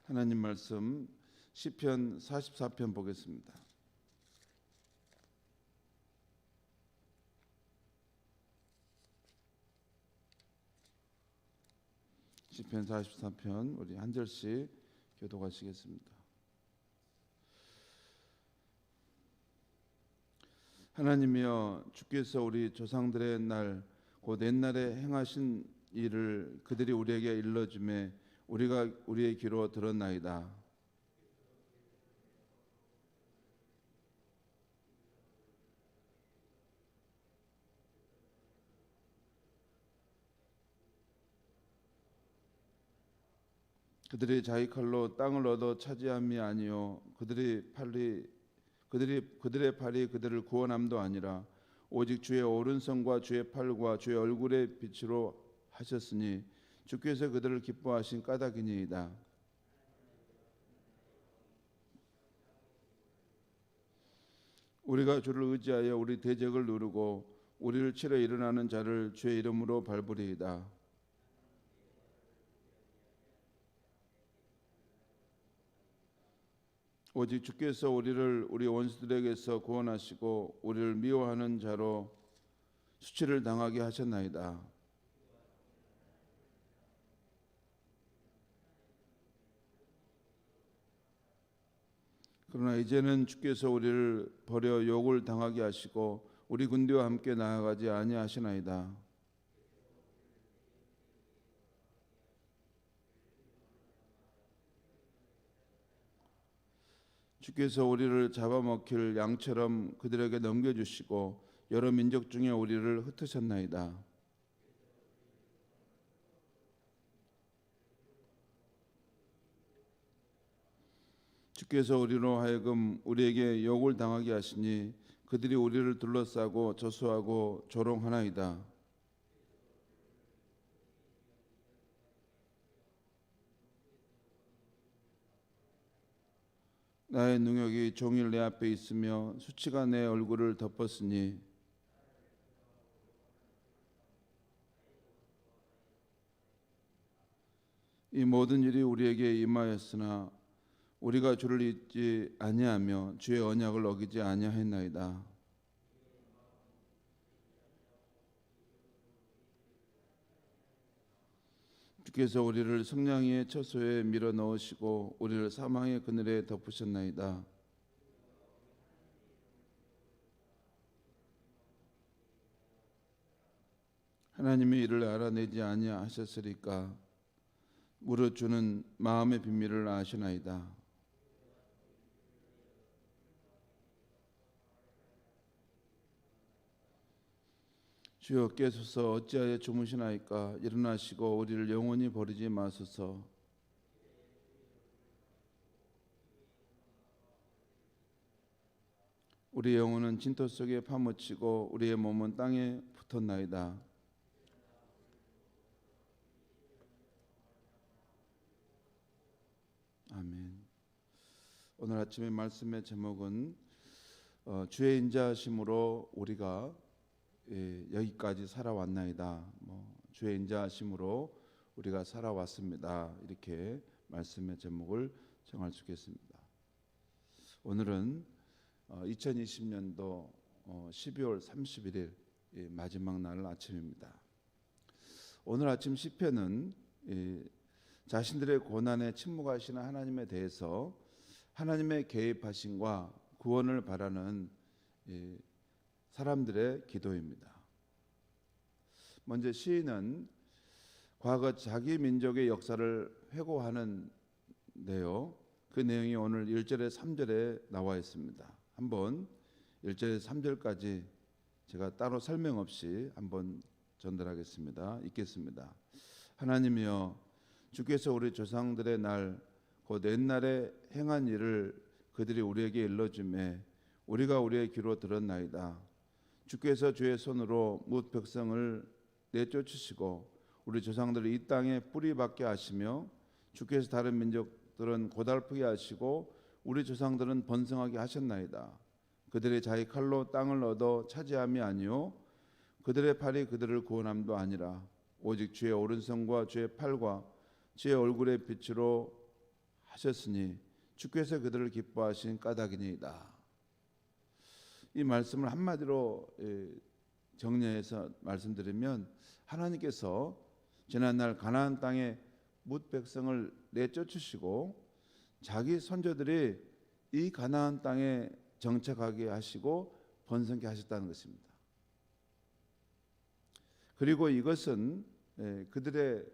하나님 말씀 시편 44편 보겠습니다. 시편 44편 우리 한 절씩 교독하시겠습니다. 하나님이여, 주께서 우리 조상들의 날 곧 옛날에 행하신 일을 그들이 우리에게 일러주매 우리가 우리의 귀로 들었나이다. 그들이 자기 칼로 땅을 얻어 차지함이 아니요 그들의 팔이 그들을 구원함도 아니라 오직 주의 오른손과 주의 팔과 주의 얼굴의 빛으로 하셨으니 주께서 그들을 기뻐하신 까닭이니이다. 우리가 주를 의지하여 우리 대적을 누르고 우리를 치러 일어나는 자를 주의 이름으로 밟으리이다. 오직 주께서 우리를 우리 원수들에게서 구원하시고 우리를 미워하는 자로 수치를 당하게 하셨나이다. 그러나 이제는 주께서 우리를 버려 욕을 당하게 하시고 우리 군대와 함께 나아가지 아니하시나이다. 주께서 우리를 잡아먹힐 양처럼 그들에게 넘겨주시고 여러 민족 중에 우리를 흩으셨나이다. 주께서 우리로 하여금 우리에게 욕을 당하게 하시니 그들이 우리를 둘러싸고 저수하고 조롱하나이다. 나의 능욕이 종일 내 앞에 있으며 수치가 내 얼굴을 덮었으니 이 모든 일이 우리에게 임하였으나 우리가 주를 잊지 아니하며 주의 언약을 어기지 아니하였나이다. 주께서 우리를 성냥이의 처소에 밀어 넣으시고 우리를 사망의 그늘에 덮으셨나이다. 하나님이 이를 알아내지 아니하셨으리까 무릇 주는 마음의 비밀을 아시나이다. 주여, 깨소서. 어찌하여 주무시나이까? 일어나시고 우리를 영원히 버리지 마소서. 우리 영혼은 진토 속에 파묻히고 우리의 몸은 땅에 붙었나이다. 아멘. 오늘 아침의 말씀의 제목은 주의 인자하심으로 우리가 여기까지 살아왔나이다. 주의 인자하심으로 우리가 살아왔습니다. 이렇게 말씀의 제목을 정할 수 있겠습니다. 오늘은 2020년도 12월 31일 마지막 날 아침입니다. 오늘 아침 시편은 자신들의 고난에 침묵하시는 하나님에 대해서 하나님의 개입하심과 구원을 바라는 사람들의 기도입니다. 먼저 시인은 과거 자기 민족의 역사를 회고하는데요. 그 내용이 오늘 1절에 3절에 나와 있습니다. 한번 1절에 3절까지 제가 따로 설명 없이 한번 전달하겠습니다. 읽겠습니다. 하나님이여, 주께서 우리 조상들의 날 곧 옛날에 행한 일을 그들이 우리에게 일러주매 우리가 우리의 귀로 들었나이다. 주께서 주의 손으로 뭇 백성을 내쫓으시고 우리 조상들을 이 땅에 뿌리박게 하시며 주께서 다른 민족들은 고달프게 하시고 우리 조상들은 번성하게 하셨나이다. 그들이 자기 칼로 땅을 얻어 차지함이 아니요 그들의 팔이 그들을 구원함도 아니라 오직 주의 오른손과 주의 팔과 주의 얼굴의 빛으로 하셨으니 주께서 그들을 기뻐하신 까닭이니이다. 이 말씀을 한마디로 정리해서 말씀드리면, 하나님께서 지난날 가나안 땅에 뭇 백성을 내쫓으시고 자기 선조들이 이 가나안 땅에 정착하게 하시고 번성케 하셨다는 것입니다. 그리고 이것은 그들의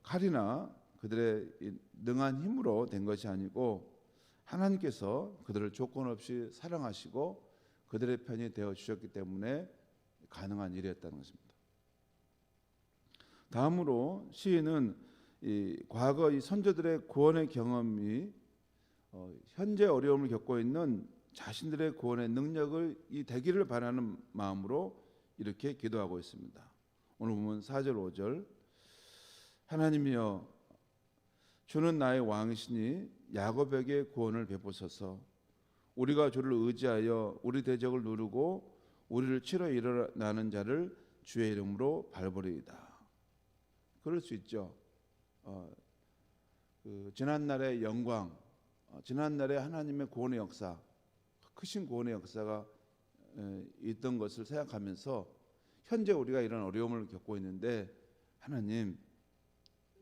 칼이나 그들의 능한 힘으로 된 것이 아니고 하나님께서 그들을 조건 없이 사랑하시고 그들의 편이 되어 주셨기 때문에 가능한 일이었다는 것입니다. 다음으로 시인은 과거 이 선조들의 구원의 경험이 현재 어려움을 겪고 있는 자신들의 구원의 능력을 되기를 바라는 마음으로 이렇게 기도하고 있습니다. 오늘 보면 4절 5절 하나님이여 주는 나의 왕이시니 야곱에게 구원을 베푸소서. 우리가 주를 의지하여 우리 대적을 누르고 우리를 치러 일어나는 자를 주의 이름으로 밟으리이다. 그럴 수 있죠. 지난날의 영광, 지난날의 하나님의 구원의 역사, 크신 구원의 역사가 있던 것을 생각하면서 현재 우리가 이런 어려움을 겪고 있는데, 하나님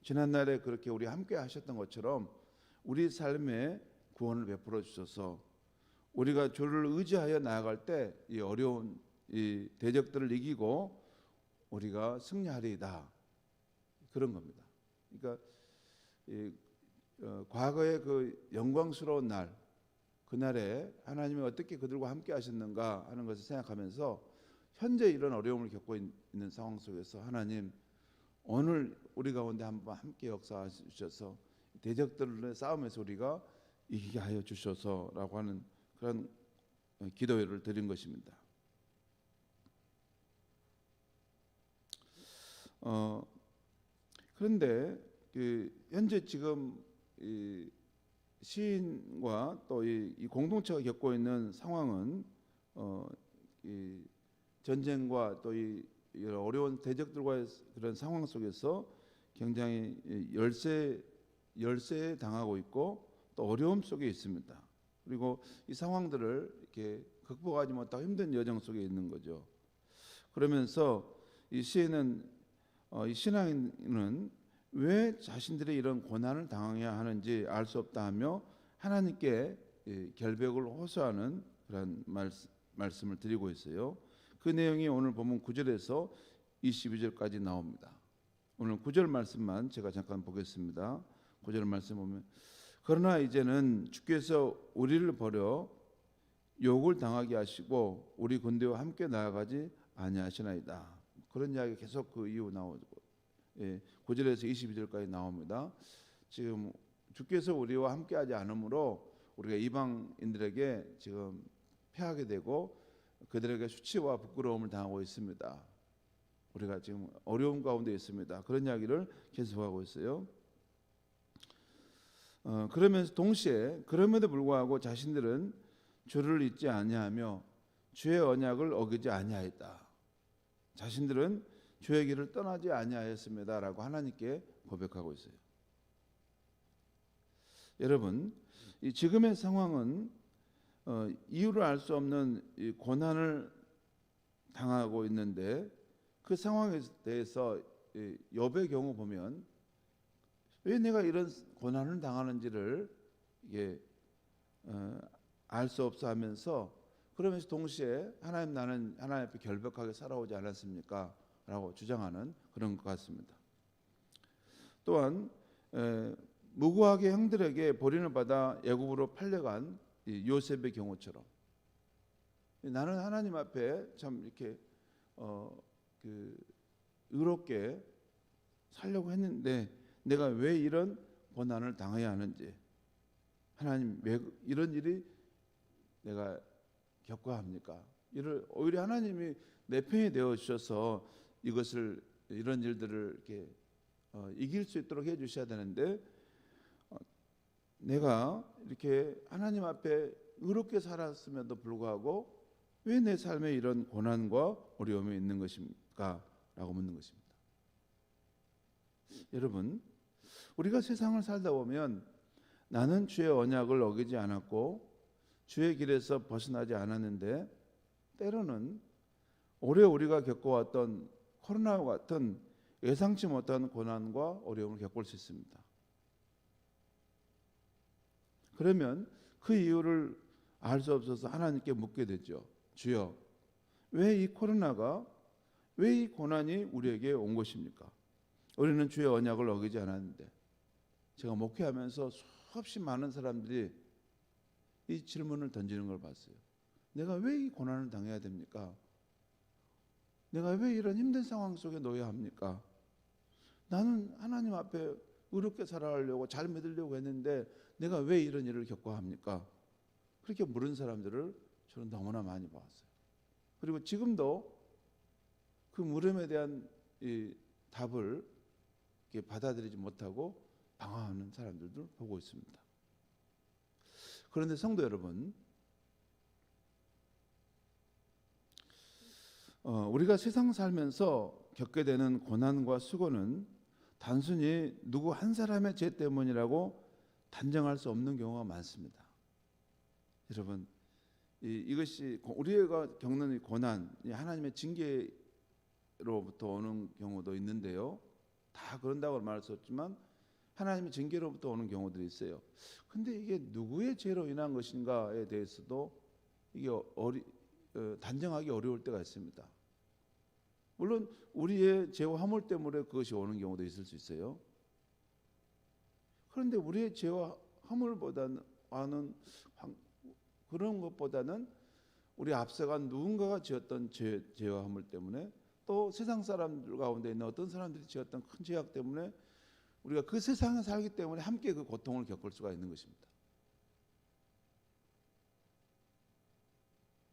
지난날에 그렇게 우리 함께 하셨던 것처럼 우리 삶에 구원을 베풀어 주셔서 우리가 주를 의지하여 나아갈 때 이 어려운 이 대적들을 이기고 우리가 승리하리이다, 그런 겁니다. 그러니까 과거의 그 영광스러운 날, 그날에 하나님이 어떻게 그들과 함께 하셨는가 하는 것을 생각하면서 현재 이런 어려움을 겪고 있는 상황 속에서 하나님 오늘 우리 가운데 한번 함께 역사하셔서 대적들의 싸움에서 우리가 이기게 하여 주셔서라고 하는 그런 기도를 드린 것입니다. 그런데 현재 지금 이 시인과 또 이 공동체가 겪고 있는 상황은 이 전쟁과 또 이 어려운 대적들과의 그런 상황 속에서 굉장히 열세에 당하고 있고 또 어려움 속에 있습니다. 그리고 이 상황들을 이렇게 극복하지 못하고 힘든 여정 속에 있는 거죠. 그러면서 이 시인은 이 신앙인은 왜 자신들이 이런 고난을 당해야 하는지 알 수 없다 하며 하나님께 결백을 호소하는 그런 말씀을 드리고 있어요. 그 내용이 오늘 본문 9절에서 22절까지 나옵니다. 오늘 9절 말씀만 제가 잠깐 보겠습니다. 9절 말씀 보면 그러나 이제는 주께서 우리를 버려 욕을 당하게 하시고 우리 군대와 함께 나아가지 아니하시나이다. 그런 이야기 계속 그 이후 나오고 9절에서 22절까지 나옵니다. 지금 주께서 우리와 함께하지 않으므로 우리가 이방인들에게 지금 패하게 되고 그들에게 수치와 부끄러움을 당하고 있습니다. 우리가 지금 어려움 가운데 있습니다. 그런 이야기를 계속하고 있어요. 그러면서 동시에 그럼에도 불구하고 자신들은 주를 잊지 아니하며 주의 언약을 어기지 아니하였다. 자신들은 주의 길을 떠나지 아니하였습니다라고 하나님께 고백하고 있어요. 여러분, 이 지금의 상황은 이유를 알 수 없는 이 고난을 당하고 있는데 그 상황에 대해서 욥의 경우 보면 왜 내가 이런 고난을 당하는지를 이게 알 수 없어 하면서 그러면서 동시에 하나님 나는 하나님 앞에 결백하게 살아오지 않았습니까? 라고 주장하는 그런 것 같습니다. 또한 무고하게 형들에게 버림을 받아 애굽으로 팔려간 요셉의 경우처럼 나는 하나님 앞에 참 이렇게 의롭게 살려고 했는데 내가 왜 이런 고난을 당해야 하는지, 하나님 왜 이런 일이 내가 겪어야 합니까? 오히려 하나님이 내 편이 되어 주셔서 이것을 이런 일들을 이렇게 이길 수 있도록 해 주셔야 되는데 내가 이렇게 하나님 앞에 의롭게 살았음에도 불구하고 왜 내 삶에 이런 고난과 어려움이 있는 것입니까? 라고 묻는 것입니다. 여러분, 우리가 세상을 살다 보면 나는 주의 언약을 어기지 않았고 주의 길에서 벗어나지 않았는데 때로는 올해 우리가 겪어왔던 코로나와 같은 예상치 못한 고난과 어려움을 겪을 수 있습니다. 그러면 그 이유를 알 수 없어서 하나님께 묻게 되죠. 주여, 왜 이 코로나가, 왜 이 고난이 우리에게 온 것입니까? 우리는 주의 언약을 어기지 않았는데. 제가 목회하면서 수없이 많은 사람들이 이 질문을 던지는 걸 봤어요. 내가 왜 이 고난을 당해야 됩니까? 내가 왜 이런 힘든 상황 속에 놓여야 합니까? 나는 하나님 앞에 의롭게 살아가려고 잘 믿으려고 했는데 내가 왜 이런 일을 겪어야 합니까? 그렇게 물은 사람들을 저는 너무나 많이 봤어요. 그리고 지금도 그 물음에 대한 이 답을 받아들이지 못하고 방황하는 사람들도 보고 있습니다. 그런데 성도 여러분, 우리가 세상 살면서 겪게 되는 고난과 수고는 단순히 누구 한 사람의 죄 때문이라고 단정할 수 없는 경우가 많습니다. 여러분, 이것이 우리가 겪는 이 고난, 하나님의 징계로부터 오는 경우도 있는데요. 다 그런다고 말할 수 없지만 하나님의 징계로부터 오는 경우들이 있어요. 근데 이게 누구의 죄로 인한 것인가에 대해서도 이게 단정하기 어려울 때가 있습니다. 물론 우리의 죄와 허물 때문에 그것이 오는 경우도 있을 수 있어요. 그런데 우리의 죄와 허물보다는 그런 것보다는 우리 앞서간 누군가가 지었던 죄와 허물 때문에 또 세상 사람들 가운데 있는 어떤 사람들이 지었던 큰 죄악 때문에 우리가 그 세상에 살기 때문에 함께 그 고통을 겪을 수가 있는 것입니다.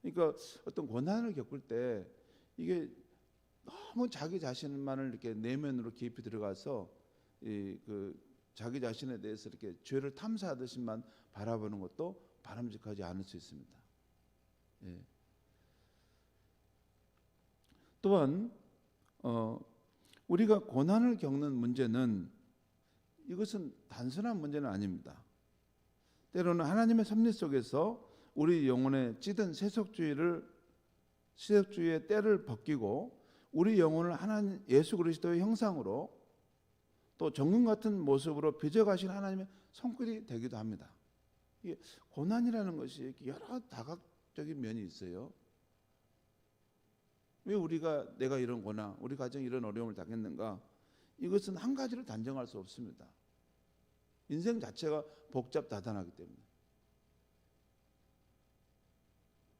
그러니까 어떤 고난을 겪을 때 이게 너무 자기 자신만을 이렇게 내면으로 깊이 들어가서 자기 자신에 대해서 이렇게 죄를 탐사하듯이만 바라보는 것도 바람직하지 않을 수 있습니다. 예. 또한 우리가 고난을 겪는 문제는 이것은 단순한 문제는 아닙니다. 때로는 하나님의 섭리 속에서 우리 영혼에 찌든 세속주의의 때를 벗기고 우리 영혼을 하나님 예수 그리스도의 형상으로 또 정금 같은 모습으로 빚어가신 하나님의 손길이 되기도 합니다. 이게 고난이라는 것이 여러 다각적인 면이 있어요. 왜 내가 이런 고난, 우리 가정이 이런 어려움을 당했는가? 이것은 한 가지를 단정할 수 없습니다. 인생 자체가 복잡다단하기 때문에.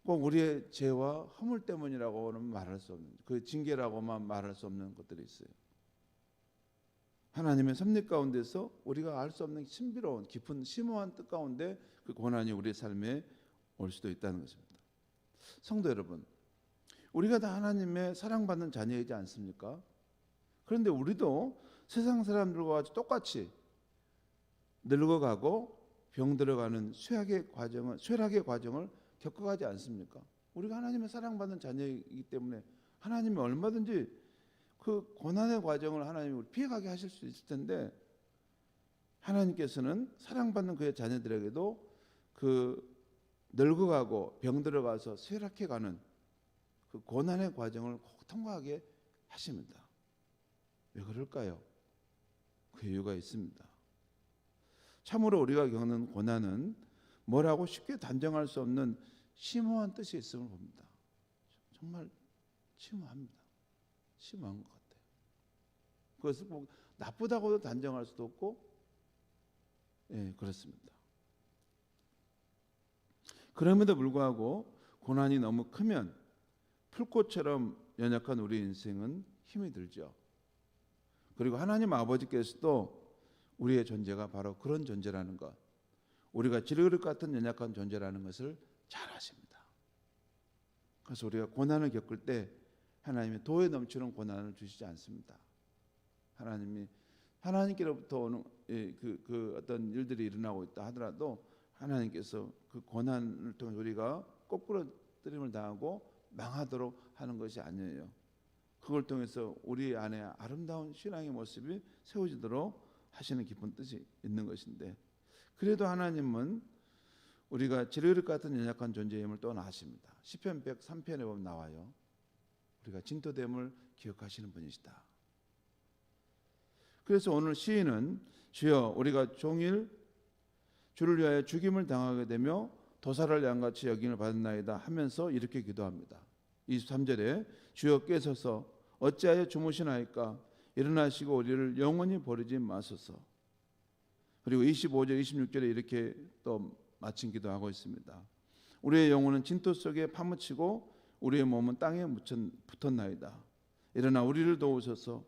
꼭 우리의 죄와 허물 때문이라고는 말할 수 없는, 그 징계라고만 말할 수 없는 것들이 있어요. 하나님의 섭리 가운데서 우리가 알 수 없는 신비로운 깊은 심오한 뜻 가운데 그 고난이 우리의 삶에 올 수도 있다는 것입니다. 성도 여러분, 우리가 다 하나님의 사랑받는 자녀이지 않습니까? 그런데 우리도 세상 사람들과 똑같이 늙어가고 병들어가는 쇠락의 과정을 겪어가지 않습니까? 우리가 하나님의 사랑받는 자녀이기 때문에 하나님이 얼마든지 그 고난의 과정을 하나님이 피해가게 하실 수 있을 텐데 하나님께서는 사랑받는 그의 자녀들에게도 그 늙어가고 병들어가서 쇠락해가는 그 고난의 과정을 꼭 통과하게 하십니다. 왜 그럴까요? 그 이유가 있습니다. 참으로 우리가 겪는 고난은 뭐라고 쉽게 단정할 수 없는 심오한 뜻이 있음을 봅니다. 정말 심오합니다. 심오한 것 같아요. 그것을 뭐 나쁘다고도 단정할 수도 없고, 그렇습니다. 그럼에도 불구하고 고난이 너무 크면 풀꽃처럼 연약한 우리 인생은 힘이 들죠. 그리고 하나님 아버지께서도 우리의 존재가 바로 그런 존재라는 것, 우리가 질그릇 같은 연약한 존재라는 것을 잘 아십니다. 그래서 우리가 고난을 겪을 때 하나님이 도에 넘치는 고난을 주시지 않습니다. 하나님께로부터 오는 그 어떤 일들이 일어나고 있다 하더라도 하나님께서 그 고난을 통해 우리가 거꾸로 뜨림을 당하고 망하도록 하는 것이 아니에요. 그걸 통해서 우리 안에 아름다운 신앙의 모습이 세워지도록 하시는 깊은 뜻이 있는 것인데, 그래도 하나님은 우리가 지르륵 같은 연약한 존재임을 또 아십니다. 시편 103편에 보면 나와요. 우리가 진토됨을 기억하시는 분이시다. 그래서 오늘 시인은 주여 우리가 종일 주를 위하여 죽임을 당하게 되며 도살을 양같이 여김을 받았나이다 하면서 이렇게 기도합니다. 23절에 주여 깨서서 어찌하여 주무시나이까 일어나시고 우리를 영원히 버리지 마소서. 그리고 25절 26절에 이렇게 또 마친 기도하고 있습니다. 우리의 영혼은 진토 속에 파묻히고 우리의 몸은 땅에 붙었나이다. 일어나 우리를 도우소서.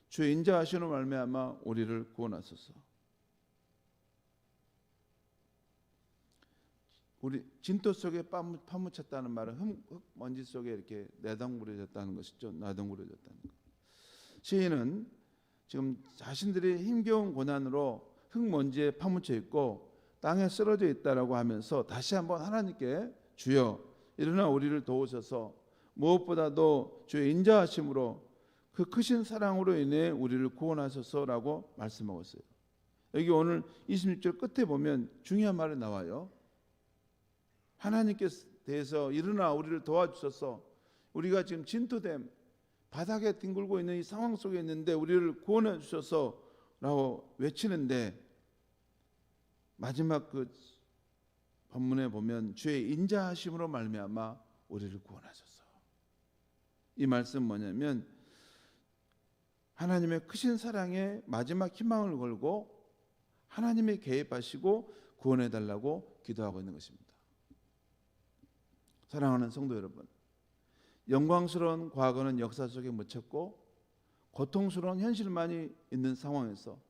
주의 인자하시는 말미암아 우리를 구원하소서. 우리 진토 속에 파묻혔다는 말은 흙 먼지 속에 이렇게 내덩그려졌다는 것이죠. 나덩그려졌다는 것. 시인은 지금 자신들이 힘겨운 고난으로 흙먼지에 파묻혀 있고 땅에 쓰러져 있다라고 하면서 다시 한번 하나님께 주여 일어나 우리를 도우셔서 무엇보다도 주의 인자하심으로 그 크신 사랑으로 인해 우리를 구원하소서라고 말씀하고 있어요. 여기 오늘 26절 끝에 보면 중요한 말이 나와요. 하나님께 대해서 일어나 우리를 도와주셔서 우리가 지금 진토됨 바닥에 뒹굴고 있는 이 상황 속에 있는데 우리를 구원해 주셔서라고 외치는데, 마지막 그 본문에 보면 주의 인자하심으로 말미암아 우리를 구원하소서. 이 말씀 뭐냐면 하나님의 크신 사랑에 마지막 희망을 걸고 하나님이 개입하시고 구원해 달라고 기도하고 있는 것입니다. 사랑하는 성도 여러분, 영광스러운 과거는 역사 속에 묻혔고 고통스러운 현실만이 있는 상황에서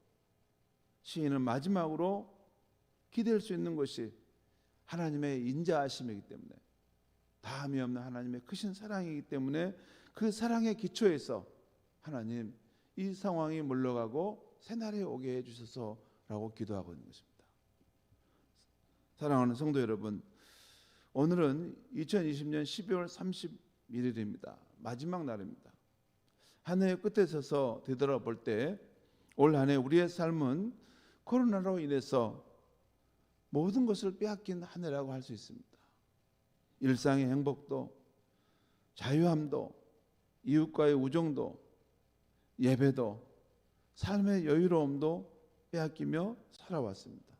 시인은 마지막으로 기댈 수 있는 것이 하나님의 인자하심이기 때문에, 다함이 없는 하나님의 크신 사랑이기 때문에 그 사랑의 기초에서 하나님 이 상황이 물러가고 새날이 오게 해주셔서라고 기도하고 있는 것입니다. 사랑하는 성도 여러분, 오늘은 2020년 12월 31일입니다. 마지막 날입니다. 한 해의 끝에 서서 되돌아볼 때 올 한 해 우리의 삶은 코로나로 인해서 모든 것을 빼앗긴 한 해라고 할 수 있습니다. 일상의 행복도, 자유함도, 이웃과의 우정도, 예배도, 삶의 여유로움도 빼앗기며 살아왔습니다.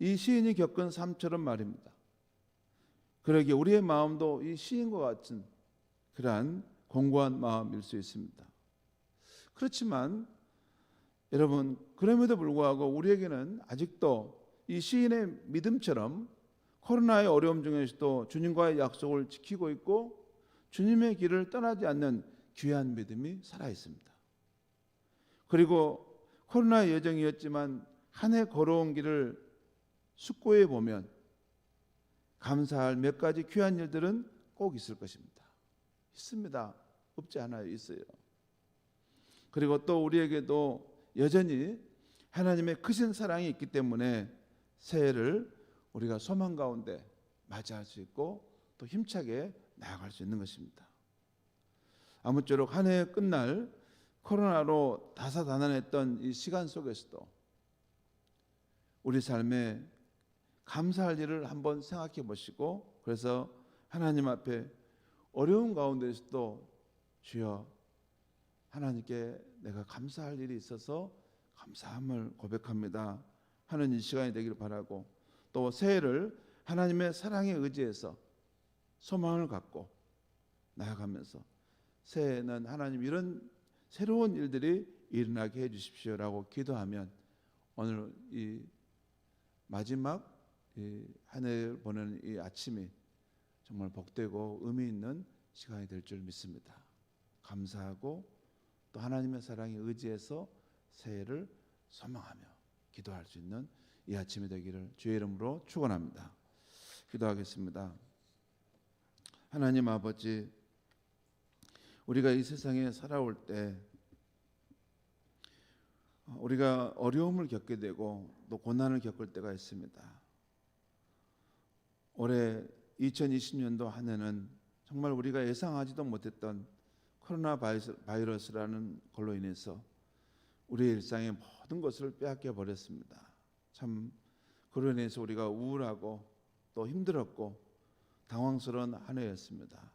이 시인이 겪은 삶처럼 말입니다. 그러기에 우리의 마음도 이 시인과 같은 그러한 공고한 마음일 수 있습니다. 그렇지만 여러분, 그럼에도 불구하고 우리에게는 아직도 이 시인의 믿음처럼 코로나의 어려움 중에서도 주님과의 약속을 지키고 있고 주님의 길을 떠나지 않는 귀한 믿음이 살아 있습니다. 그리고 코로나의 여정이었지만 한 해 걸어온 길을 숙고해 보면 감사할 몇 가지 귀한 일들은 꼭 있을 것입니다. 있습니다. 없지 않아요. 있어요. 그리고 또 우리에게도 여전히 하나님의 크신 사랑이 있기 때문에 새해를 우리가 소망 가운데 맞이할 수 있고 또 힘차게 나아갈 수 있는 것입니다. 아무쪼록 한 해 끝날 코로나로 다사다난했던 이 시간 속에서도 우리 삶에 감사할 일을 한번 생각해 보시고, 그래서 하나님 앞에 어려운 가운데서도 주여 하나님께 내가 감사할 일이 있어서 감사함을 고백합니다 하는 이 시간이 되기를 바라고, 또 새해를 하나님의 사랑에 의지해서 소망을 갖고 나아가면서 새해에는 하나님 이런 새로운 일들이 일어나게 해주십시오라고 기도하면 오늘 이 마지막 한 해를 보내는 이 아침이 정말 복되고 의미 있는 시간이 될 줄 믿습니다. 감사하고 또 하나님의 사랑에 의지해서 새해를 소망하며 기도할 수 있는 이 아침이 되기를 주의 이름으로 축원합니다. 기도하겠습니다. 하나님 아버지, 우리가 이 세상에 살아올 때 우리가 어려움을 겪게 되고 또 고난을 겪을 때가 있습니다. 올해 2020년도 한 해는 정말 우리가 예상하지도 못했던 코로나 바이러스라는 걸로 인해서 우리의 일상의 모든 것을 빼앗겨 버렸습니다. 참 그로 인해서 우리가 우울하고 또 힘들었고 당황스러운 한 해였습니다.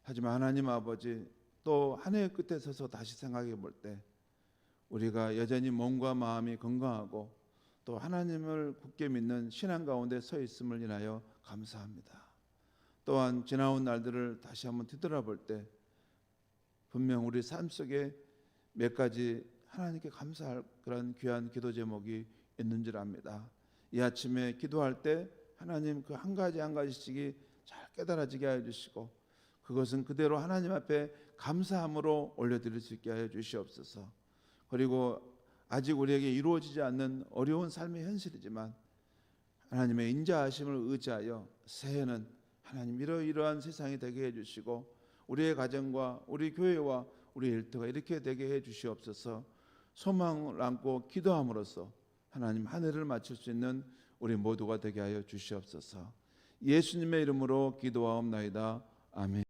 하지만 하나님 아버지, 또 한 해의 끝에 서서 다시 생각해 볼 때 우리가 여전히 몸과 마음이 건강하고 또 하나님을 굳게 믿는 신앙 가운데 서 있음을 인하여 감사합니다. 또한 지나온 날들을 다시 한번 뒤돌아볼 때 분명 우리 삶 속에 몇 가지 하나님께 감사할 그런 귀한 기도 제목이 있는 줄 압니다. 이 아침에 기도할 때 하나님 그 한 가지 한 가지씩이 잘 깨달아지게 하여 주시고 그것은 그대로 하나님 앞에 감사함으로 올려드릴 수 있게 하여 주시옵소서. 그리고 아직 우리에게 이루어지지 않는 어려운 삶의 현실이지만 하나님의 인자하심을 의지하여 새해는 하나님 이러이러한 세상이 되게 해주시고 우리의 가정과 우리 교회와 우리 일터가 이렇게 되게 해주시옵소서. 소망을 안고 기도함으로써 하나님 한 해를 마칠 수 있는 우리 모두가 되게 하여 주시옵소서. 예수님의 이름으로 기도하옵나이다. 아멘.